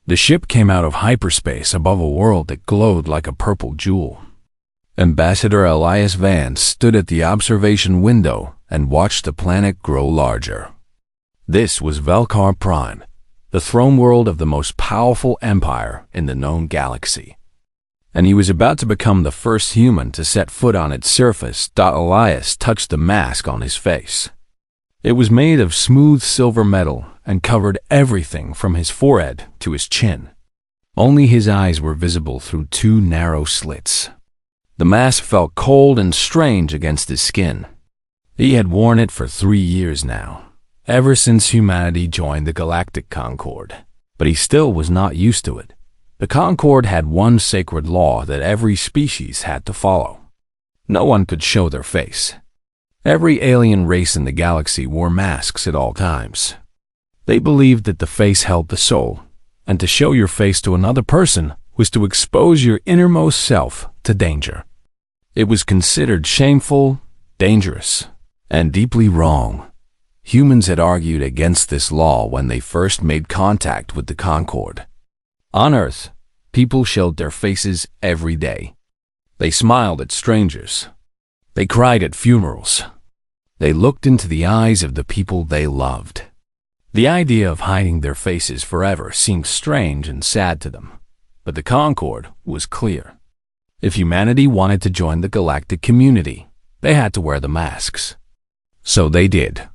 The ship came out of hyperspace above a world that glowed like a purple jewel. Ambassador Elias Vance stood at the observation window and watched the planet grow larger. This was Velkar Prime, the throne world of the most powerful empire in the known galaxy. And he was about to become the first human to set foot on its surface. Elias touched the mask on his face. It was made of smooth silver metal and covered everything from his forehead to his chin. Only his eyes were visible through two narrow slits. The mask felt cold and strange against his skin. He had worn it for 3 years now, ever since humanity joined the Galactic Concord. But he still was not used to it. The Concord had one sacred law that every species had to follow. No one could show their face. Every alien race in the galaxy wore masks at all times. They believed that the face held the soul, and to show your face to another person was to expose your innermost self to danger. It was considered shameful, dangerous, and deeply wrong. Humans had argued against this law when they first made contact with the Concord. On Earth, people showed their faces every day. They smiled at strangers. They cried at funerals. They looked into the eyes of the people they loved. The idea of hiding their faces forever seemed strange and sad to them, but the Concord was clear. If humanity wanted to join the galactic community, they had to wear the masks. So they did.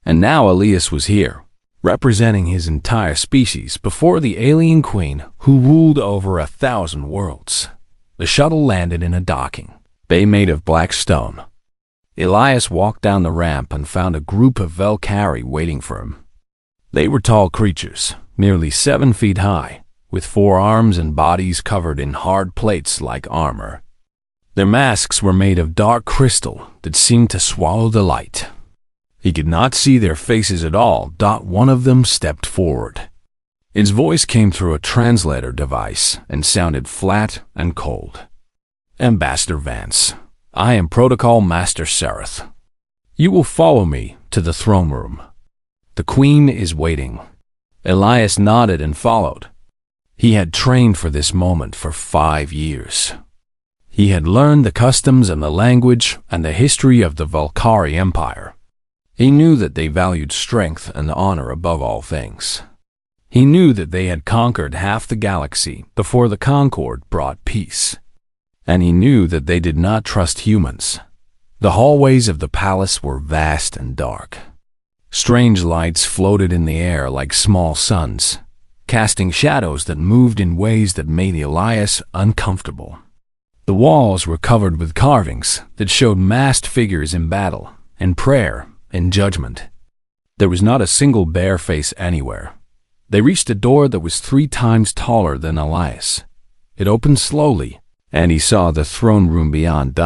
And now Elias was here, representing his entire species before the alien queen who ruled over 1,000 worlds. The shuttle landed in a docking bay made of black stone. Elias walked down the ramp and found a group of Velkari waiting for him. They were tall creatures, nearly 7 feet high, with 4 arms and bodies covered in hard plates like armor. Their masks were made of dark crystal that seemed to swallow the light. He could not see their faces at all. One of them stepped forward. His voice came through a translator device and sounded flat and cold. Ambassador Vance, I am Protocol Master Sereth. You will follow me to the throne room. The Queen is waiting. Elias nodded and followed. He had trained for this moment for 5 years. He had learned the customs and the language and the history of the Velkari Empire. He knew that they valued strength and honor above all things. He knew that they had conquered half the galaxy before the Concord brought peace. And he knew that they did not trust humans. The hallways of the palace were vast and dark. Strange lights floated in the air like small suns, casting shadows that moved in ways that made Elias uncomfortable. The walls were covered with carvings that showed masked figures in battle, in prayer, in judgment. There was not a single bare face anywhere. They reached a door that was 3 times taller than Elias. It opened slowly, and he saw the throne room beyond.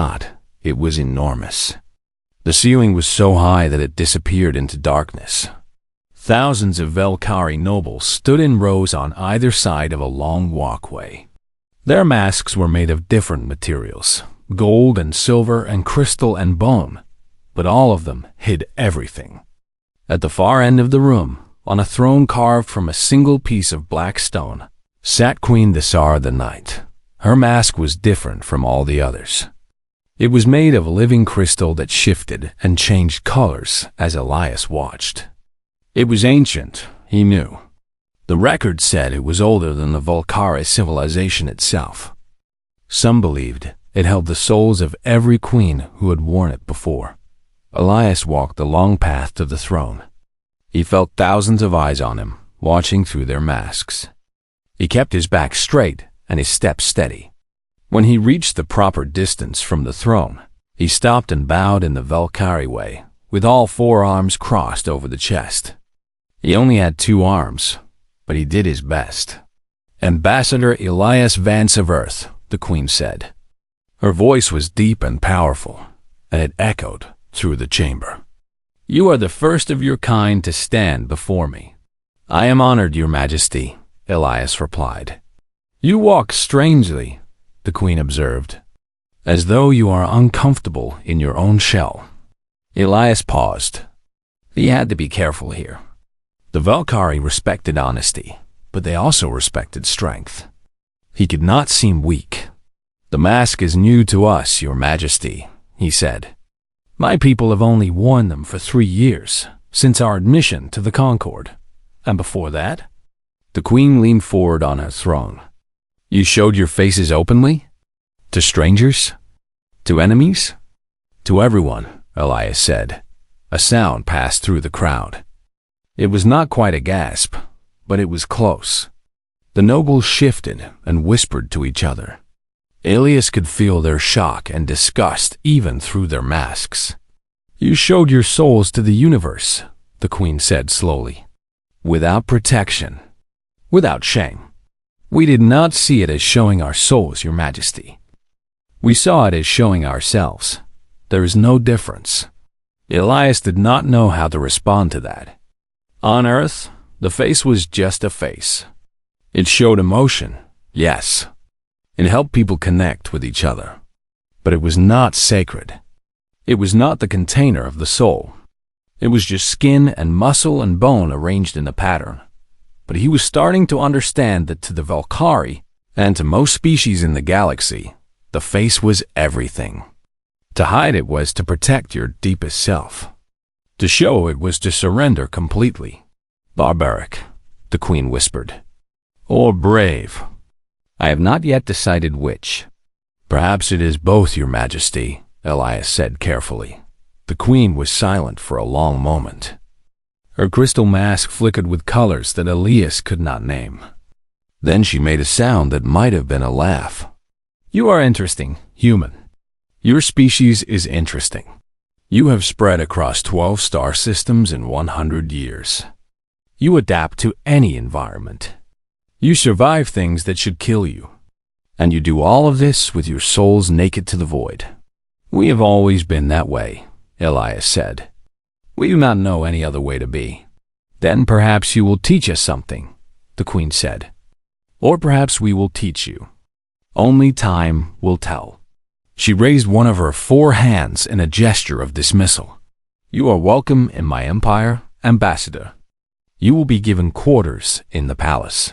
It was enormous. The ceiling was so high that it disappeared into darkness. Thousands of Velkari nobles stood in rows on either side of a long walkway. Their masks were made of different materials, gold and silver and crystal and bone, but all of them hid everything. At the far end of the room, on a throne carved from a single piece of black stone, sat Queen Desar the Night. Her mask was different from all the others. It was made of living crystal that shifted and changed colors as Elias watched. It was ancient, he knew. The record said it was older than the Velkari civilization itself. Some believed it held the souls of every queen who had worn it before. Elias walked the long path to the throne. He felt thousands of eyes on him, watching through their masks. He kept his back straight and his steps steady. When he reached the proper distance from the throne, he stopped and bowed in the Velkari way, with all 4 arms crossed over the chest. He only had 2 arms, but he did his best. Ambassador Elias Vance of Earth, the Queen said. Her voice was deep and powerful, and it echoed through the chamber. You are the first of your kind to stand before me. I am honored, Your Majesty, Elias replied. You walk strangely, the Queen observed, as though you are uncomfortable in your own shell. Elias paused. He had to be careful here. The Velkari respected honesty. but they also respected strength. He could not seem weak. "The mask is new to us, Your Majesty," he said. "My people have only worn them for 3 years, since our admission to the Concord. And before that?" The Queen leaned forward on her throne. "You showed your faces openly? To strangers? To enemies?" "To everyone," Elias said. A sound passed through the crowd. It was not quite a gasp, but it was close. The nobles shifted and whispered to each other. Elias could feel their shock and disgust even through their masks. "You showed your souls to the universe," the Queen said slowly. "Without protection. Without shame. We did not see it as showing our souls, Your Majesty. We saw it as showing ourselves. There is no difference." Elias did not know how to respond to that. On Earth, the face was just a face. It showed emotion, yes. It helped people connect with each other. But it was not sacred. It was not the container of the soul. It was just skin and muscle and bone arranged in a pattern. But he was starting to understand that to the Valkyrie, and to most species in the galaxy, the face was everything. To hide it was to protect your deepest self. To show it was to surrender completely. "Barbaric," the Queen whispered. "Or brave. I have not yet decided which." "Perhaps it is both, Your Majesty," Elias said carefully. The Queen was silent for a long moment. Her crystal mask flickered with colors that Elias could not name. Then she made a sound that might have been a laugh. "You are interesting, human. Your species is interesting. You have spread across 12 star systems in 100 years. You adapt to any environment. You survive things that should kill you. And you do all of this with your souls naked to the void. We have always been that way," Elias said. "We do not know any other way to be." "Then perhaps you will teach us something," the Queen said. "Or perhaps we will teach you. Only time will tell." She raised one of her 4 hands in a gesture of dismissal. "You are welcome in my empire, ambassador. You will be given quarters in the palace.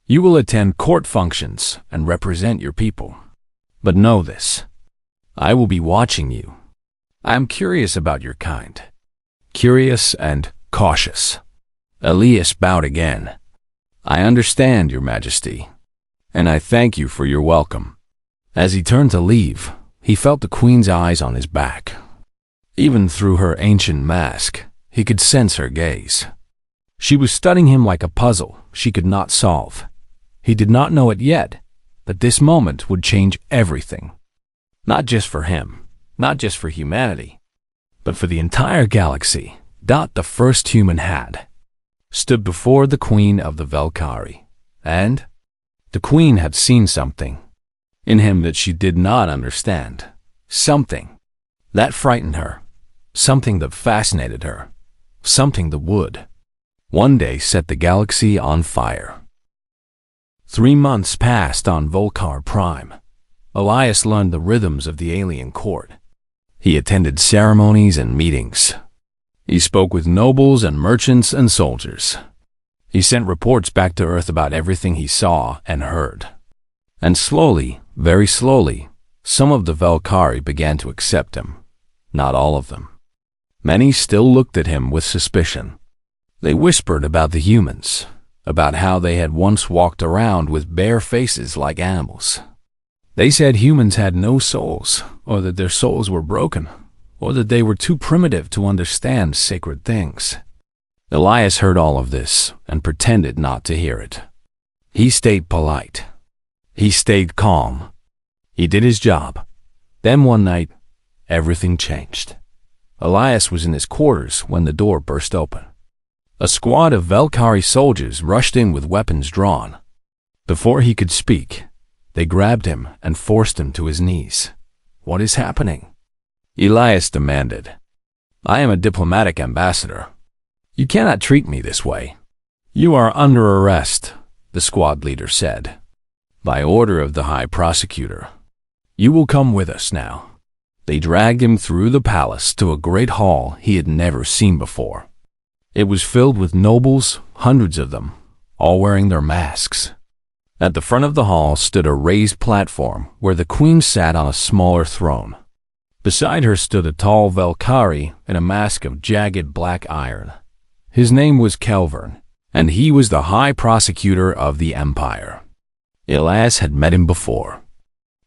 You will attend court functions and represent your people. But know this, I will be watching you. I am curious about your kind. Curious and cautious." Elias bowed again. "I understand, Your Majesty, and I thank you for your welcome." As he turned to leave, he felt the Queen's eyes on his back. Even through her ancient mask, he could sense her gaze. She was studying him like a puzzle she could not solve. He did not know it yet, but this moment would change everything. Not just for him, not just for humanity, but for the entire galaxy. Dot, the first human, had stood before the Queen of the Valkyrie, and the Queen had seen something in him that she did not understand. Something that frightened her. Something that fascinated her. Something that would one day set the galaxy on fire. 3 months passed on Volcar Prime. Elias learned the rhythms of the alien court. He attended ceremonies and meetings. He spoke with nobles and merchants and soldiers. He sent reports back to Earth about everything he saw and heard. And slowly, very slowly, some of the Valkyrie began to accept him. Not all of them. Many still looked at him with suspicion. They whispered about the humans, about how they had once walked around with bare faces like animals. They said humans had no souls, or that their souls were broken, or that they were too primitive to understand sacred things. Elias heard all of this and pretended not to hear it. He stayed polite. He stayed calm. He did his job. Then one night, everything changed. Elias was in his quarters when the door burst open. A squad of Valkyrie soldiers rushed in with weapons drawn. Before he could speak, they grabbed him and forced him to his knees. "What is happening?" Elias demanded. "I am a diplomatic ambassador. You cannot treat me this way." "You are under arrest," the squad leader said. "By order of the High Prosecutor. You will come with us now." They dragged him through the palace to a great hall he had never seen before. It was filled with nobles, hundreds of them, all wearing their masks. At the front of the hall stood a raised platform where the queen sat on a smaller throne. Beside her stood a tall Valkyrie in a mask of jagged black iron. His name was Kelvern, and he was the high prosecutor of the Empire. Elias had met him before.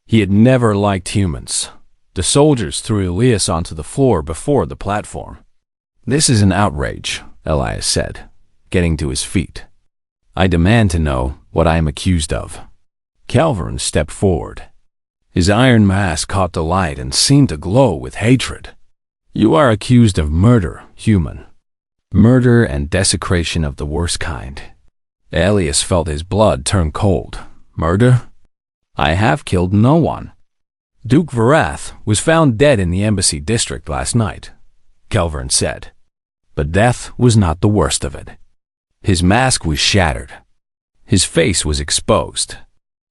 He had never liked humans. The soldiers threw Elias onto the floor before the platform. "This is an outrage," Elias said, getting to his feet. "I demand to know what I am accused of." Kelvern stepped forward. His iron mask caught the light and seemed to glow with hatred. "You are accused of murder, human. Murder and desecration of the worst kind." Elias felt his blood turn cold. "Murder? I have killed no one." "Duke Varath was found dead in the embassy district last night," Kelvern said. But death was not the worst of it. His mask was shattered. His face was exposed.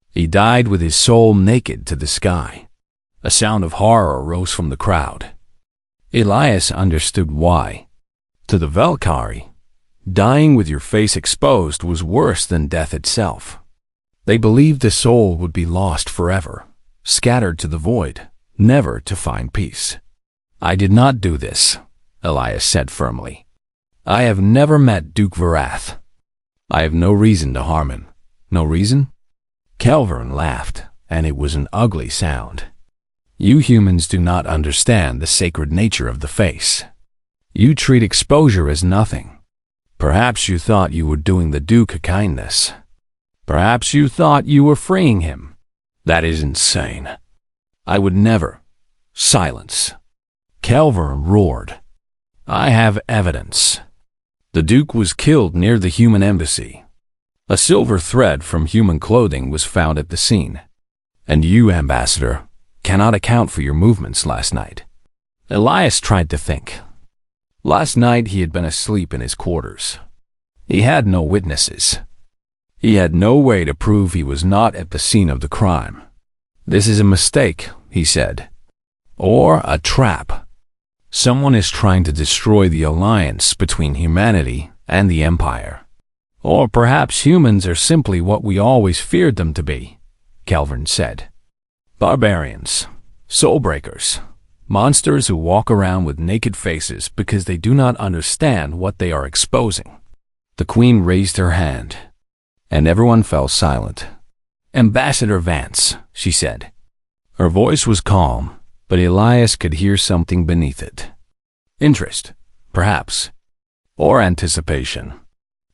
He died with his soul naked to the sky. A sound of horror rose from the crowd. Elias understood why. To the Valkyrie, dying with your face exposed was worse than death itself. They believed the soul would be lost forever, scattered to the void, never to find peace. "I did not do this," Elias said firmly. "I have never met Duke Varath. I have no reason to harm him." "No reason?" Kelvern laughed, and it was an ugly sound. "You humans do not understand the sacred nature of the face. You treat exposure as nothing. Perhaps you thought you were doing the Duke a kindness. Perhaps you thought you were freeing him. That is insane. I would never." "Silence!" Kelvern roared. "I have evidence. The Duke was killed near the human embassy. A silver thread from human clothing was found at the scene. And you, Ambassador, cannot account for your movements last night." Elias tried to think. Last night he had been asleep in his quarters. He had no witnesses. He had no way to prove he was not at the scene of the crime. "This is a mistake," he said. "Or a trap. Someone is trying to destroy the alliance between humanity and the Empire. Or perhaps humans are simply what we always feared them to be," Kelvern said. "Barbarians, soul-breakers, monsters who walk around with naked faces because they do not understand what they are exposing." The Queen raised her hand, and everyone fell silent. "Ambassador Vance," she said. Her voice was calm, but Elias could hear something beneath it. Interest, perhaps, or anticipation.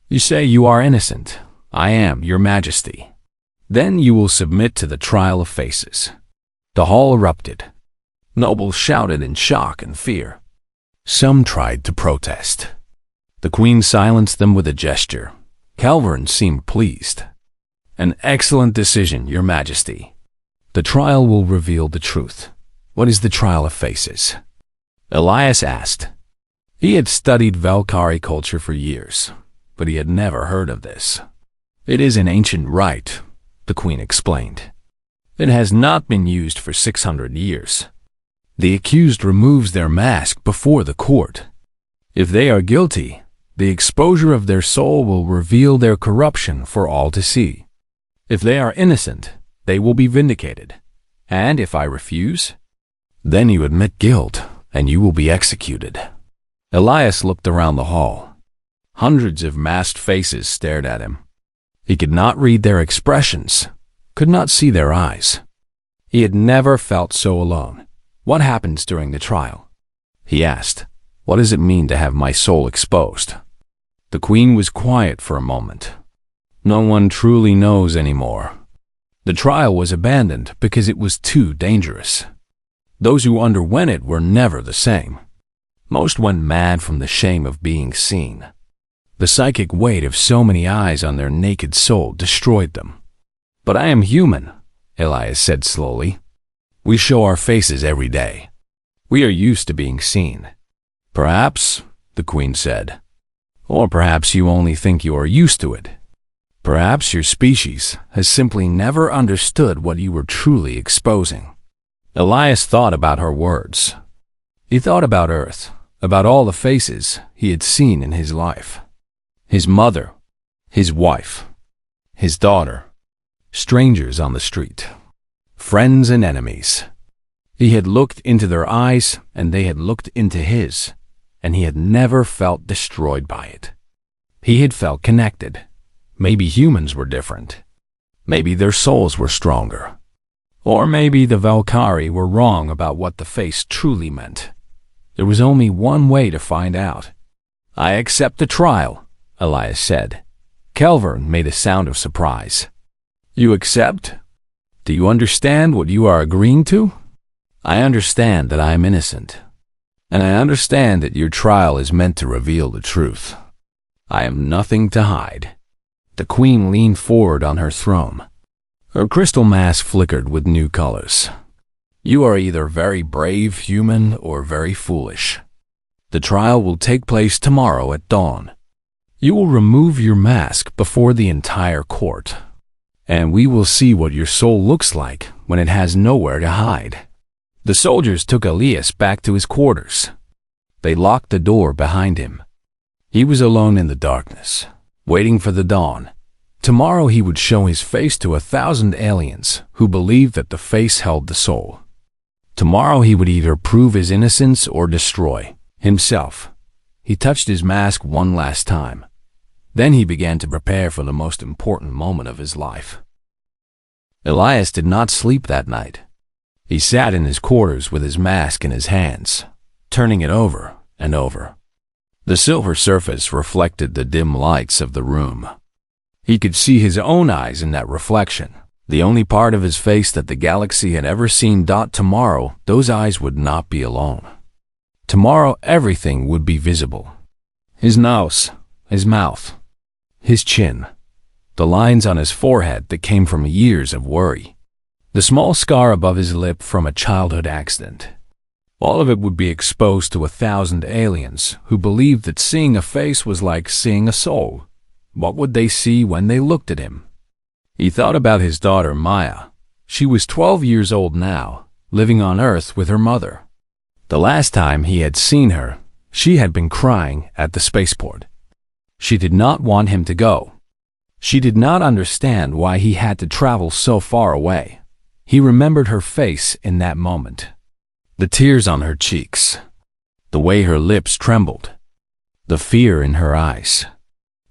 "You say you are innocent. I am, Your Majesty. Then you will submit to the trial of faces." The hall erupted. Nobles shouted in shock and fear. Some tried to protest. The Queen silenced them with a gesture. Kelvern seemed pleased. "An excellent decision, Your Majesty. The trial will reveal the truth." "What is the trial of faces?" Elias asked. He had studied Valkyrie culture for years, but he had never heard of this. "It is an ancient rite," the Queen explained. "It has not been used for 600 years. The accused removes their mask before the court. If they are guilty, the exposure of their soul will reveal their corruption for all to see. If they are innocent, they will be vindicated. And if I refuse, then you admit guilt, and you will be executed." Elias looked around the hall. Hundreds of masked faces stared at him. He could not read their expressions, could not see their eyes. He had never felt so alone. "What happens during the trial?" he asked. "What does it mean to have my soul exposed?" The Queen was quiet for a moment. "No one truly knows anymore. The trial was abandoned because it was too dangerous. Those who underwent it were never the same. Most went mad from the shame of being seen. The psychic weight of so many eyes on their naked soul destroyed them." "But I am human," Elias said slowly. "We show our faces every day. We are used to being seen." "Perhaps," the Queen said. "Or perhaps you only think you are used to it. Perhaps your species has simply never understood what you were truly exposing." Elias thought about her words. He thought about Earth, about all the faces he had seen in his life. His mother, his wife, his daughter, strangers on the street, friends and enemies. He had looked into their eyes, and they had looked into his, and he had never felt destroyed by it. He had felt connected. Maybe humans were different. Maybe their souls were stronger. Or maybe the Valkyrie were wrong about what the face truly meant. There was only one way to find out. "I accept the trial," Elias said. Kelvin made a sound of surprise. "You accept? Do you understand what you are agreeing to?" "I understand that I am innocent, and I understand that your trial is meant to reveal the truth. I have nothing to hide." The queen leaned forward on her throne. Her crystal mask flickered with new colors. "You are either very brave human or very foolish. The trial will take place tomorrow at dawn. You will remove your mask before the entire court, and we will see what your soul looks like when it has nowhere to hide." The soldiers took Elias back to his quarters. They locked the door behind him. He was alone in the darkness, waiting for the dawn. Tomorrow he would show his face to 1,000 aliens who believed that the face held the soul. Tomorrow he would either prove his innocence or destroy himself. He touched his mask one last time. Then he began to prepare for the most important moment of his life. Elias did not sleep that night. He sat in his quarters with his mask in his hands, turning it over and over. The silver surface reflected the dim lights of the room. He could see his own eyes in that reflection, the only part of his face that the galaxy had ever seen. Tomorrow, those eyes would not be alone. Tomorrow, everything would be visible. His nose, his mouth, his chin, the lines on his forehead that came from years of worry, the small scar above his lip from a childhood accident. All of it would be exposed to 1,000 aliens who believed that seeing a face was like seeing a soul. What would they see when they looked at him? He thought about his daughter Maya. She was 12 years old now, living on Earth with her mother. The last time he had seen her, she had been crying at the spaceport. She did not want him to go. She did not understand why he had to travel so far away. He remembered her face in that moment. The tears on her cheeks, the way her lips trembled, the fear in her eyes.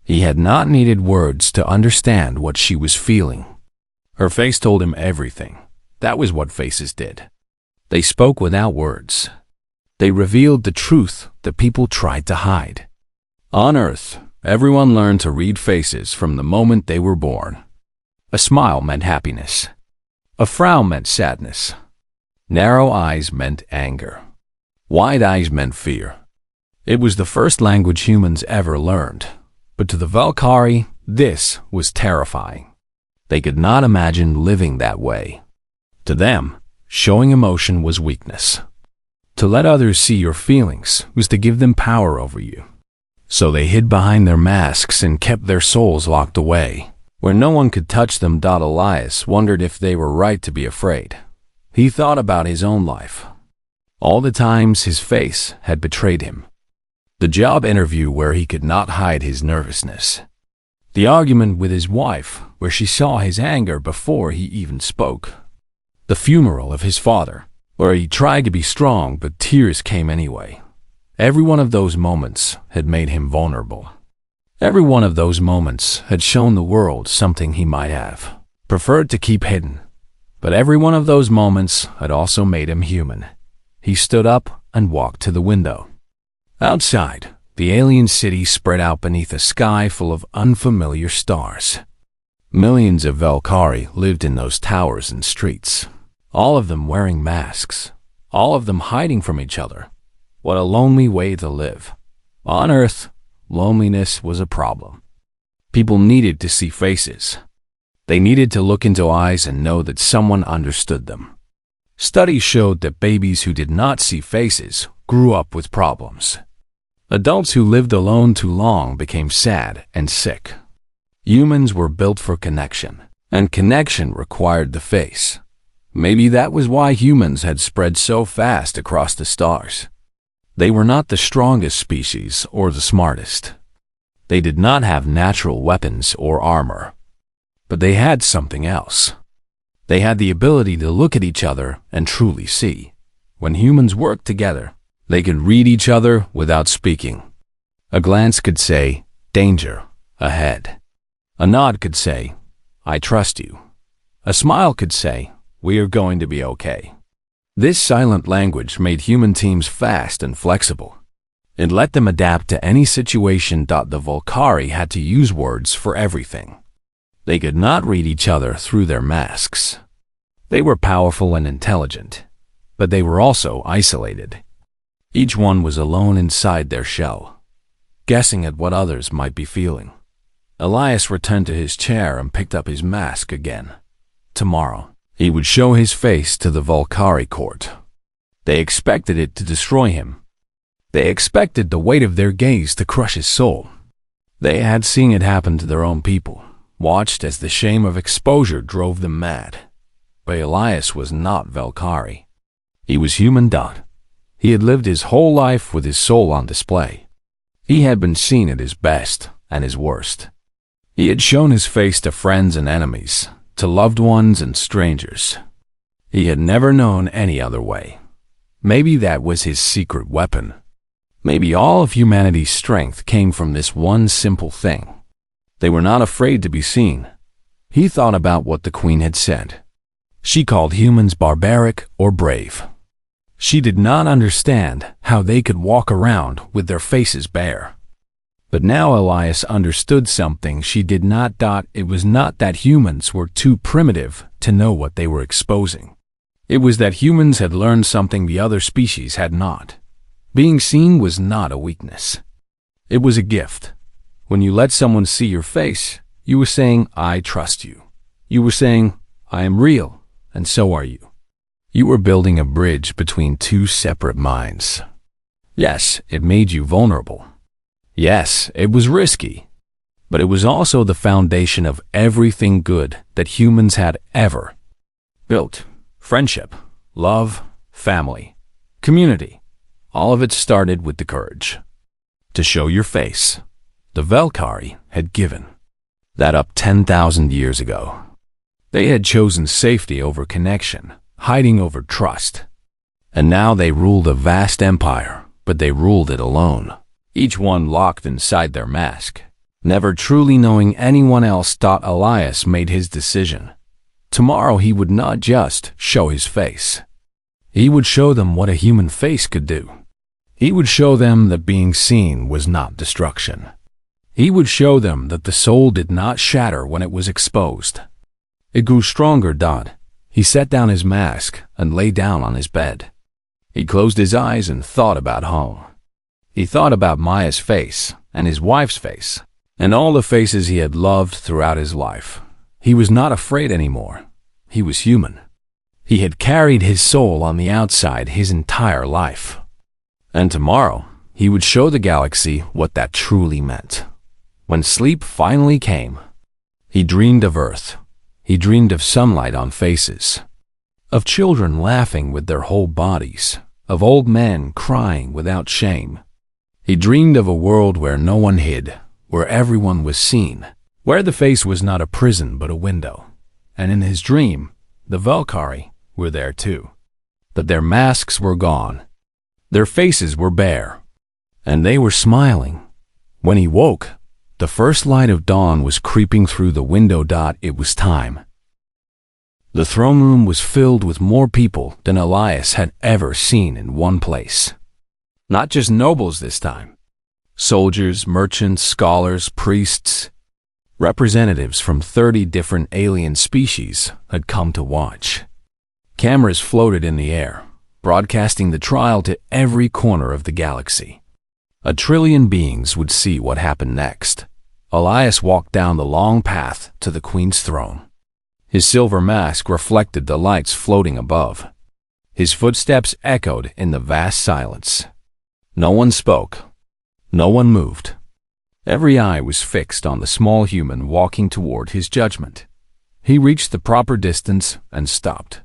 He had not needed words to understand what she was feeling. Her face told him everything. That was what faces did. They spoke without words. They revealed the truth that people tried to hide. On Earth, everyone learned to read faces from the moment they were born. A smile meant happiness. A frown meant sadness. Narrow eyes meant anger. Wide eyes meant fear. It was the first language humans ever learned. But to the Valkyrie, this was terrifying. They could not imagine living that way. To them, showing emotion was weakness. To let others see your feelings was to give them power over you. So they hid behind their masks and kept their souls locked away, where no one could touch them. Elias wondered if they were right to be afraid. He thought about his own life. All the times his face had betrayed him. The job interview where he could not hide his nervousness. The argument with his wife where she saw his anger before he even spoke. The funeral of his father where he tried to be strong but tears came anyway. Every one of those moments had made him vulnerable. Every one of those moments had shown the world something he might have preferred to keep hidden. But every one of those moments had also made him human. He stood up and walked to the window. Outside, the alien city spread out beneath a sky full of unfamiliar stars. Millions of Valkyrie lived in those towers and streets, all of them wearing masks, all of them hiding from each other. What a lonely way to live. On Earth, loneliness was a problem. People needed to see faces. They needed to look into eyes and know that someone understood them. Studies showed that babies who did not see faces grew up with problems. Adults who lived alone too long became sad and sick. Humans were built for connection, and connection required the face. Maybe that was why humans had spread so fast across the stars. They were not the strongest species or the smartest. They did not have natural weapons or armor, but they had something else. They had the ability to look at each other and truly see. When humans worked together, they could read each other without speaking. A glance could say, "Danger, ahead." A nod could say, "I trust you." A smile could say, "We are going to be okay." This silent language made human teams fast and flexible. It let them adapt to any situation. The Volcari had to use words for everything. They could not read each other through their masks. They were powerful and intelligent, but they were also isolated. Each one was alone inside their shell, guessing at what others might be feeling. Elias returned to his chair and picked up his mask again. Tomorrow, he would show his face to the Volcari court. They expected it to destroy him. They expected the weight of their gaze to crush his soul. They had seen it happen to their own people, watched as the shame of exposure drove them mad. But Elias was not Volcari. He was human. He had lived his whole life with his soul on display. He had been seen at his best and his worst. He had shown his face to friends and enemies, to loved ones and strangers. He had never known any other way. Maybe that was his secret weapon. Maybe all of humanity's strength came from this one simple thing. They were not afraid to be seen. He thought about what the Queen had said. She called humans barbaric or brave. She did not understand how they could walk around with their faces bare. But now Elias understood something she did not. It was not that humans were too primitive to know what they were exposing. It was that humans had learned something the other species had not. Being seen was not a weakness. It was a gift. When you let someone see your face, you were saying, "I trust you." You were saying, "I am real, and so are you." You were building a bridge between two separate minds. Yes, it made you vulnerable. Yes, it was risky. But it was also the foundation of everything good that humans had ever built. Friendship, love, family, community. All of it started with the courage to show your face. The Volcari had given that up 10,000 years ago. They had chosen safety over connection, hiding over trust. And now they ruled a vast empire, but they ruled it alone. Each one locked inside their mask, never truly knowing anyone else. Elias made his decision. Tomorrow he would not just show his face. He would show them what a human face could do. He would show them that being seen was not destruction. He would show them that the soul did not shatter when it was exposed. It grew stronger. He set down his mask and lay down on his bed. He closed his eyes and thought about home. He thought about Maya's face and his wife's face and all the faces he had loved throughout his life. He was not afraid anymore. He was human. He had carried his soul on the outside his entire life. And tomorrow, he would show the galaxy what that truly meant. When sleep finally came, he dreamed of Earth. He dreamed of sunlight on faces, of children laughing with their whole bodies, of old men crying without shame. He dreamed of a world where no one hid, where everyone was seen, where the face was not a prison but a window. And in his dream, the Volcari were there too. But their masks were gone. Their faces were bare, and they were smiling. When he woke, the first light of dawn was creeping through the window. It was time. The throne room was filled with more people than Elias had ever seen in one place. Not just nobles this time. Soldiers, merchants, scholars, priests. Representatives from 30 different alien species had come to watch. Cameras floated in the air, broadcasting the trial to every corner of the galaxy. 1 trillion beings would see what happened next. Elias walked down the long path to the Queen's throne. His silver mask reflected the lights floating above. His footsteps echoed in the vast silence. No one spoke. No one moved. Every eye was fixed on the small human walking toward his judgment. He reached the proper distance and stopped.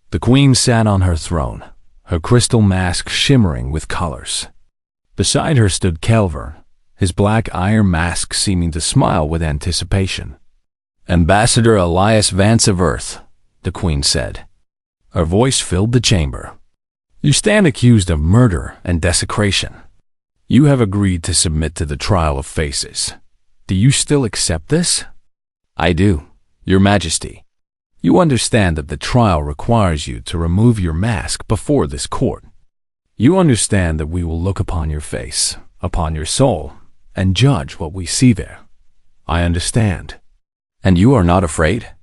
The Queen sat on her throne, her crystal mask shimmering with colors. Beside her stood Kelver, his black iron mask seeming to smile with anticipation. "Ambassador Elias Vance of Earth," the Queen said. Her voice filled the chamber. "You stand accused of murder and desecration. You have agreed to submit to the trial of faces. Do you still accept this?" "I do, Your Majesty. You understand that the trial requires you to remove your mask before this court. You understand that we will look upon your face, upon your soul, and judge what we see there." "I understand." "And you are not afraid?"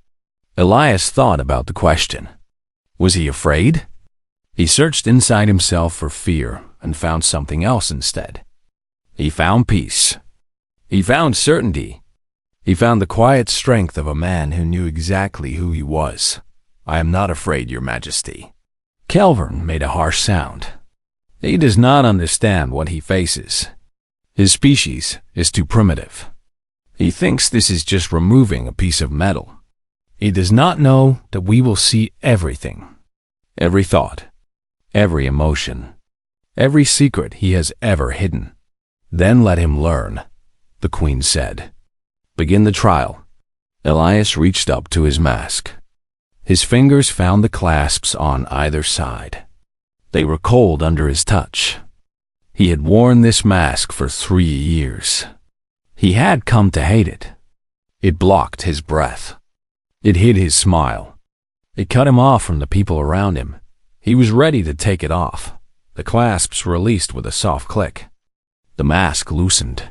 Elias thought about the question. Was he afraid? He searched inside himself for fear and found something else instead. He found peace. He found certainty. He found the quiet strength of a man who knew exactly who he was. "I am not afraid, Your Majesty." Kelvin made a harsh sound. He does not understand what he faces. His species is too primitive. He thinks this is just removing a piece of metal. He does not know that we will see everything. Every thought, every emotion, every secret he has ever hidden. "Then let him learn," the Queen said. "Begin the trial." Elias reached up to his mask. His fingers found the clasps on either side. They were cold under his touch. He had worn this mask for 3 years. He had come to hate it. It blocked his breath. It hid his smile. It cut him off from the people around him. He was ready to take it off. The clasps released with a soft click. The mask loosened.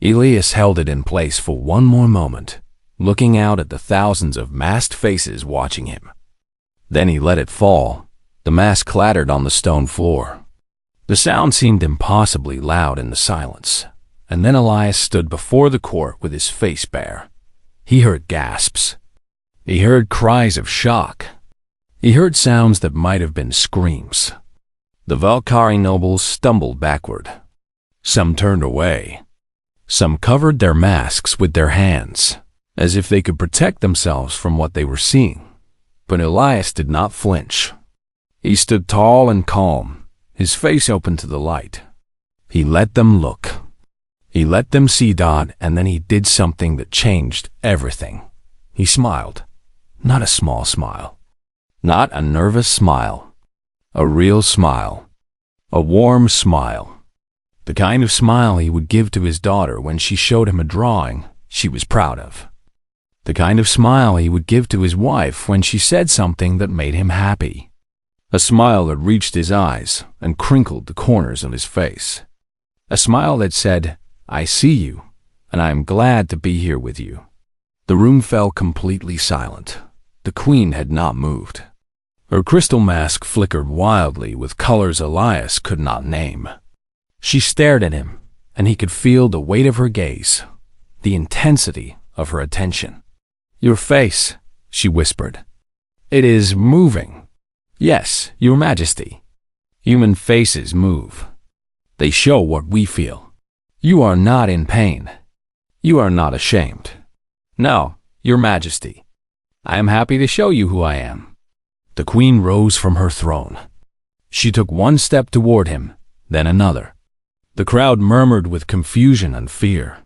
Elias held it in place for one more moment, looking out at the thousands of masked faces watching him. Then he let it fall. The mask clattered on the stone floor. The sound seemed impossibly loud in the silence, and then Elias stood before the court with his face bare. He heard gasps. He heard cries of shock. He heard sounds that might have been screams. The Valkyrie nobles stumbled backward. Some turned away. Some covered their masks with their hands, as if they could protect themselves from what they were seeing. But Elias did not flinch. He stood tall and calm, his face open to the light. He let them look. He let them see Dodd, and then he did something that changed everything. He smiled. Not a small smile. Not a nervous smile. A real smile. A warm smile. The kind of smile he would give to his daughter when she showed him a drawing she was proud of. The kind of smile he would give to his wife when she said something that made him happy. A smile that reached his eyes and crinkled the corners of his face. A smile that said, "I see you, and I am glad to be here with you." The room fell completely silent. The Queen had not moved. Her crystal mask flickered wildly with colors Elias could not name. She stared at him, and he could feel the weight of her gaze, the intensity of her attention. "Your face," she whispered. "It is moving." "Yes, Your Majesty. Human faces move. They show what we feel. You are not in pain. You are not ashamed. No, Your Majesty. I am happy to show you who I am." The Queen rose from her throne. She took one step toward him, then another. The crowd murmured with confusion and fear.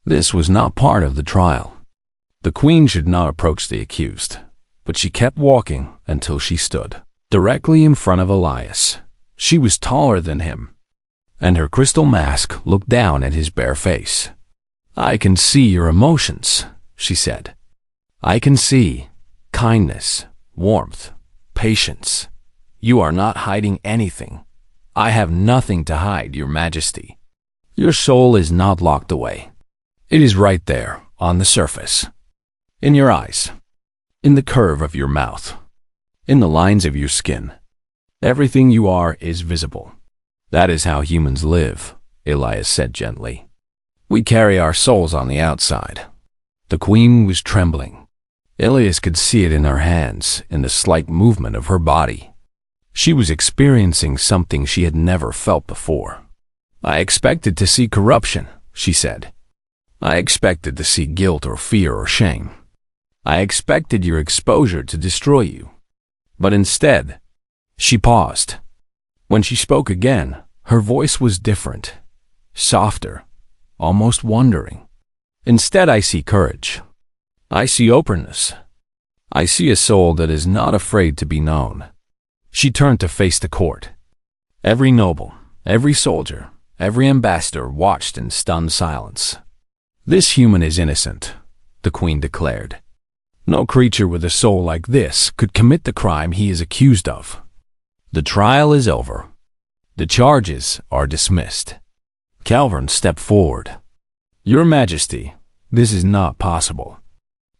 This was not part of the trial. The Queen should not approach the accused, but she kept walking until she stood directly in front of Elias. She was taller than him, and her crystal mask looked down at his bare face. "I can see your emotions," she said. "I can see kindness, warmth, patience. You are not hiding anything. I have nothing to hide, Your Majesty. Your soul is not locked away. It is right there, on the surface. In your eyes. In the curve of your mouth. In the lines of your skin. Everything you are is visible. That is how humans live," Elias said gently. "We carry our souls on the outside." The Queen was trembling. Elias could see it in her hands, in the slight movement of her body. She was experiencing something she had never felt before. "I expected to see corruption," she said. "I expected to see guilt or fear or shame. I expected your exposure to destroy you. But instead," she paused. When she spoke again, her voice was different, softer, almost wondering. Instead, I see courage. I see openness. I see a soul that is not afraid to be known. She turned to face the court. Every noble, every soldier, every ambassador watched in stunned silence. "This human is innocent," the queen declared. "No creature with a soul like this could commit the crime he is accused of. The trial is over. The charges are dismissed." Calvern stepped forward. "Your Majesty, this is not possible.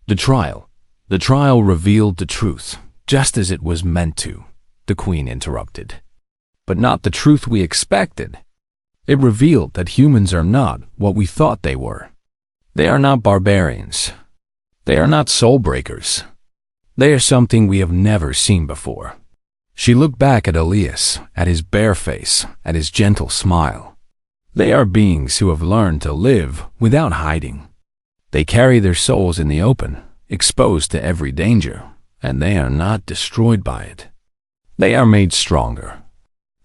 The trial revealed the truth, just as it was meant to," the queen interrupted. "But not the truth we expected. It revealed that humans are not what we thought they were. They are not barbarians. They are not soul breakers. They are something we have never seen before." She looked back at Elias, at his bare face, at his gentle smile. "They are beings who have learned to live without hiding. They carry their souls in the open, exposed to every danger, and they are not destroyed by it. They are made stronger."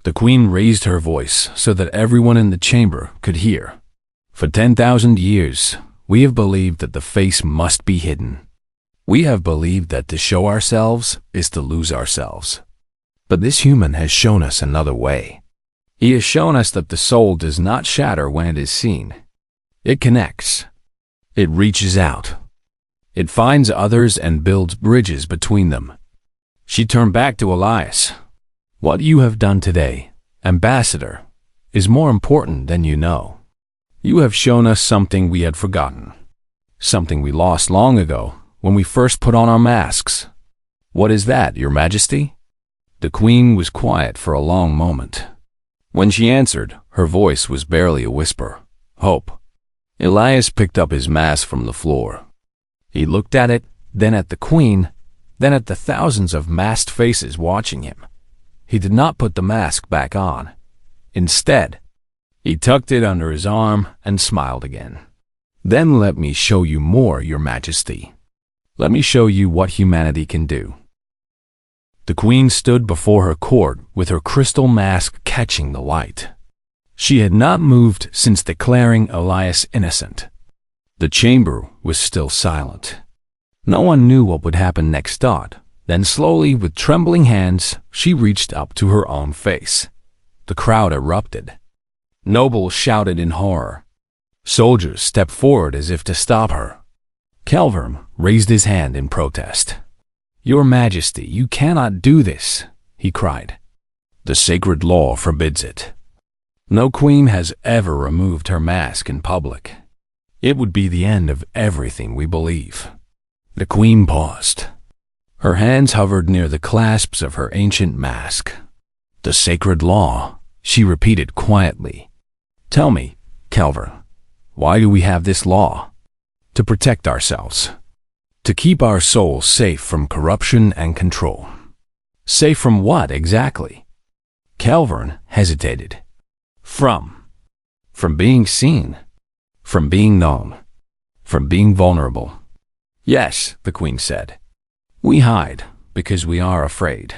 The queen raised her voice so that everyone in the chamber could hear. "For 10,000 years, we have believed that the face must be hidden. We have believed that to show ourselves is to lose ourselves. But this human has shown us another way. He has shown us that the soul does not shatter when it is seen. It connects. It reaches out. It finds others and builds bridges between them." She turned back to Elias. "What you have done today, Ambassador, is more important than you know. You have shown us something we had forgotten, something we lost long ago when we first put on our masks." "What is that, Your Majesty?" The queen was quiet for a long moment. When she answered, her voice was barely a whisper. "Hope." Elias picked up his mask from the floor. He looked at it, then at the queen, then at the thousands of masked faces watching him. He did not put the mask back on. Instead, he tucked it under his arm and smiled again. "Then let me show you more, Your Majesty. Let me show you what humanity can do." The queen stood before her court with her crystal mask catching the light. She had not moved since declaring Elias innocent. The chamber was still silent. No one knew what would happen next. Then slowly, with trembling hands, she reached up to her own face. The crowd erupted. Nobles shouted in horror. Soldiers stepped forward as if to stop her. Calvern raised his hand in protest. "Your Majesty, you cannot do this," he cried. "The sacred law forbids it. No queen has ever removed her mask in public. It would be the end of everything we believe." The queen paused. Her hands hovered near the clasps of her ancient mask. "The sacred law," she repeated quietly. "Tell me, Calvern, why do we have this law?" "To protect ourselves. To keep our souls safe from corruption and control." "Safe from what, exactly?" Calvern hesitated. From being seen. From being known. From being vulnerable." "Yes," the queen said. "We hide because we are afraid.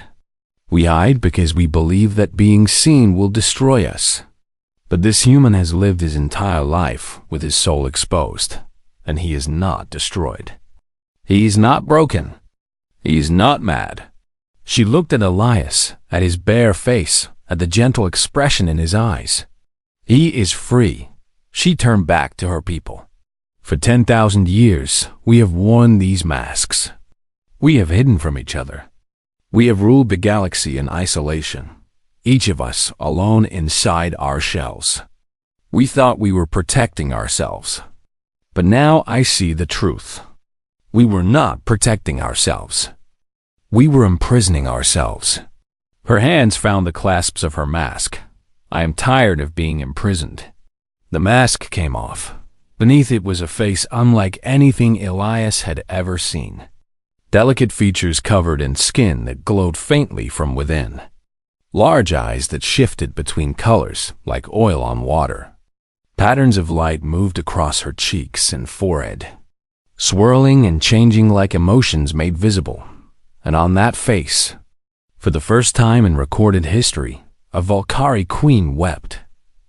We hide because we believe that being seen will destroy us. But this human has lived his entire life with his soul exposed, and he is not destroyed. He is not broken. He is not mad." She looked at Elias, at his bare face, at the gentle expression in his eyes. "He is free." She turned back to her people. "For 10,000 years, we have worn these masks. We have hidden from each other. We have ruled the galaxy in isolation, each of us alone inside our shells. We thought we were protecting ourselves. But now I see the truth. We were not protecting ourselves. We were imprisoning ourselves." Her hands found the clasps of her mask. "I am tired of being imprisoned." The mask came off. Beneath it was a face unlike anything Elias had ever seen. Delicate features covered in skin that glowed faintly from within. Large eyes that shifted between colors like oil on water. Patterns of light moved across her cheeks and forehead, swirling and changing like emotions made visible. And on that face, for the first time in recorded history, a Valkyrie queen wept.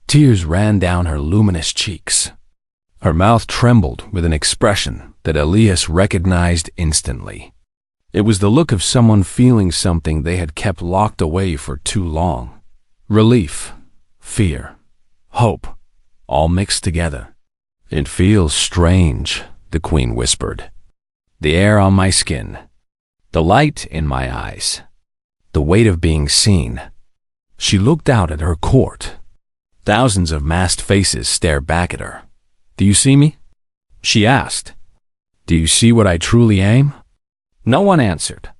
Tears ran down her luminous cheeks. Her mouth trembled with an expression that Elias recognized instantly. It was the look of someone feeling something they had kept locked away for too long. Relief, fear, hope, all mixed together. "It feels strange," the queen whispered. "The air on my skin, the light in my eyes, the weight of being seen." She looked out at her court. Thousands of masked faces stared back at her. "Do you see me?" she asked. "Do you see what I truly am?" No one answered.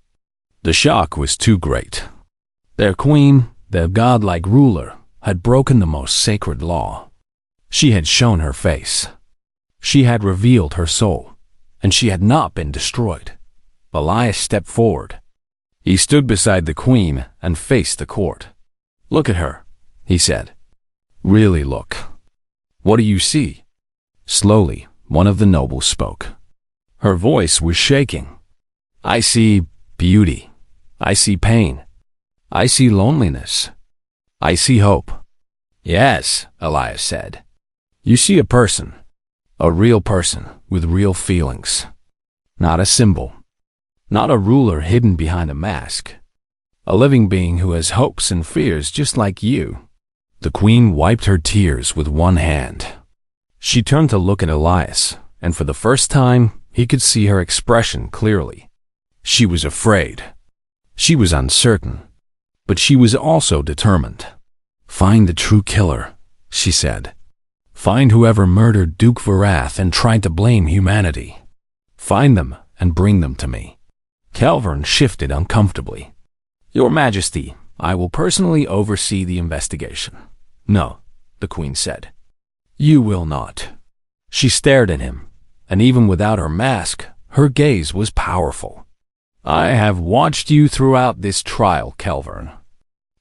The shock was too great. Their queen, their godlike ruler, had broken the most sacred law. She had shown her face. She had revealed her soul, and she had not been destroyed. Elias stepped forward. He stood beside the queen and faced the court. "Look at her," he said. "Really look. What do you see?" Slowly, one of the nobles spoke. Her voice was shaking. "I see beauty. I see pain. I see loneliness. I see hope." "Yes," Elias said. "You see a person. A real person with real feelings. Not a symbol. Not a ruler hidden behind a mask. A living being who has hopes and fears just like you." The queen wiped her tears with one hand. She turned to look at Elias, and for the first time, he could see her expression clearly. She was afraid. She was uncertain. But she was also determined. "Find the true killer," she said. "Find whoever murdered Duke Varath and tried to blame humanity. Find them and bring them to me." Kelvern shifted uncomfortably. "Your Majesty, I will personally oversee the investigation." "No," the queen said. "You will not." She stared at him, and even without her mask, her gaze was powerful. "I have watched you throughout this trial, Kelvern.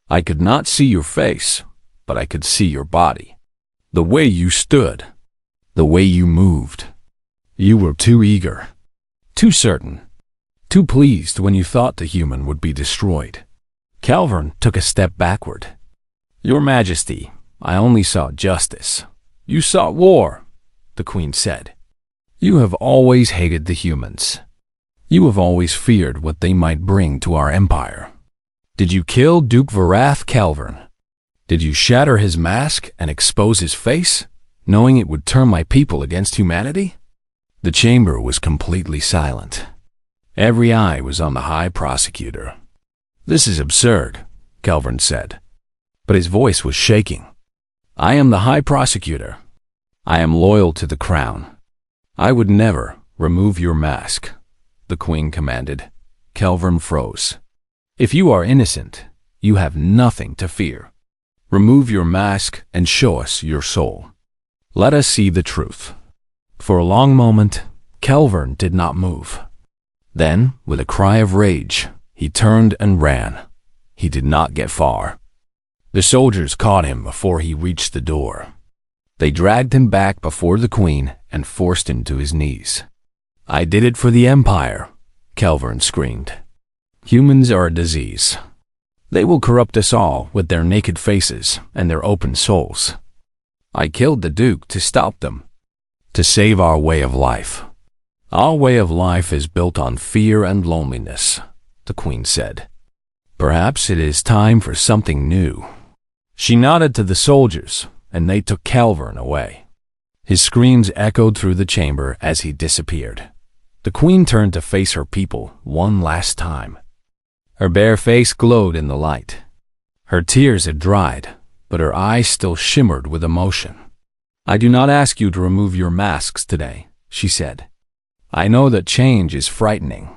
I could not see your face, but I could see your body. The way you stood, the way you moved. You were too eager, too certain, too pleased when you thought the human would be destroyed." Kelvern took a step backward. "Your Majesty, I only saw justice." "You saw war," the queen said. "You have always hated the humans. You have always feared what they might bring to our empire. Did you kill Duke Varath, Kelvern? Did you shatter his mask and expose his face, knowing it would turn my people against humanity?" The chamber was completely silent. Every eye was on the High Prosecutor. "This is absurd," Kelvern said, but his voice was shaking. "I am the High Prosecutor. I am loyal to the crown. I would never remove your mask," the queen commanded. Kelvern froze. "If you are innocent, you have nothing to fear. Remove your mask and show us your soul. Let us see the truth." For a long moment, Kelvern did not move. Then, with a cry of rage, he turned and ran. He did not get far. The soldiers caught him before he reached the door. They dragged him back before the queen and forced him to his knees. "I did it for the Empire," Kelvern screamed. "Humans are a disease. They will corrupt us all with their naked faces and their open souls. I killed the Duke to stop them, to save our way of life. Our way of life is built on fear and loneliness," the queen said. "Perhaps it is time for something new." She nodded to the soldiers, and they took Kelvern away. His screams echoed through the chamber as he disappeared. The queen turned to face her people one last time. Her bare face glowed in the light. Her tears had dried, but her eyes still shimmered with emotion. "I do not ask you to remove your masks today," she said. "I know that change is frightening.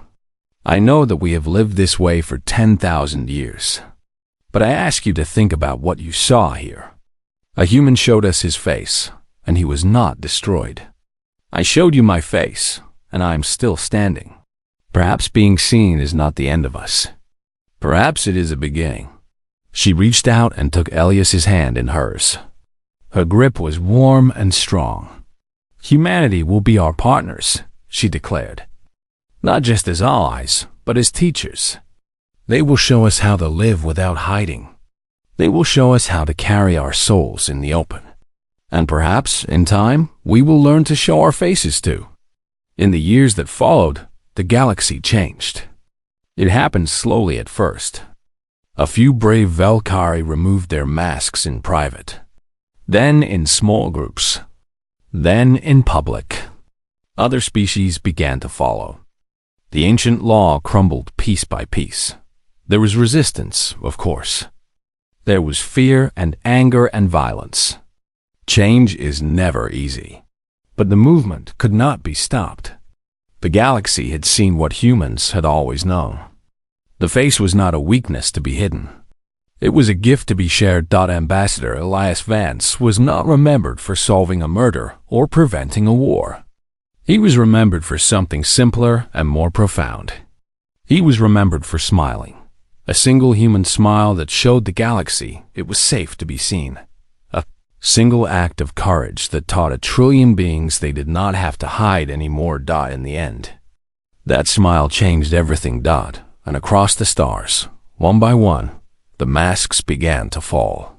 I know that we have lived this way for 10,000 years. But I ask you to think about what you saw here. A human showed us his face, and he was not destroyed. I showed you my face, and I am still standing. Perhaps being seen is not the end of us. Perhaps it is a beginning." She reached out and took Elias's hand in hers. Her grip was warm and strong. "Humanity will be our partners," she declared. "Not just as allies, but as teachers. They will show us how to live without hiding. They will show us how to carry our souls in the open." And perhaps, in time, we will learn to show our faces too. In the years that followed, the galaxy changed. It happened slowly at first. A few brave Valkyrie removed their masks in private. Then in small groups. Then in public. Other species began to follow. The ancient law crumbled piece by piece. There was resistance, of course. There was fear and anger and violence. Change is never easy. But the movement could not be stopped. The galaxy had seen what humans had always known. The face was not a weakness to be hidden. It was a gift to be shared. Ambassador Elias Vance was not remembered for solving a murder or preventing a war. He was remembered for something simpler and more profound. He was remembered for smiling. A single human smile that showed the galaxy it was safe to be seen. A single act of courage that taught a trillion beings they did not have to hide anymore. In the end, that smile changed everything. And across the stars, one by one, the masks began to fall.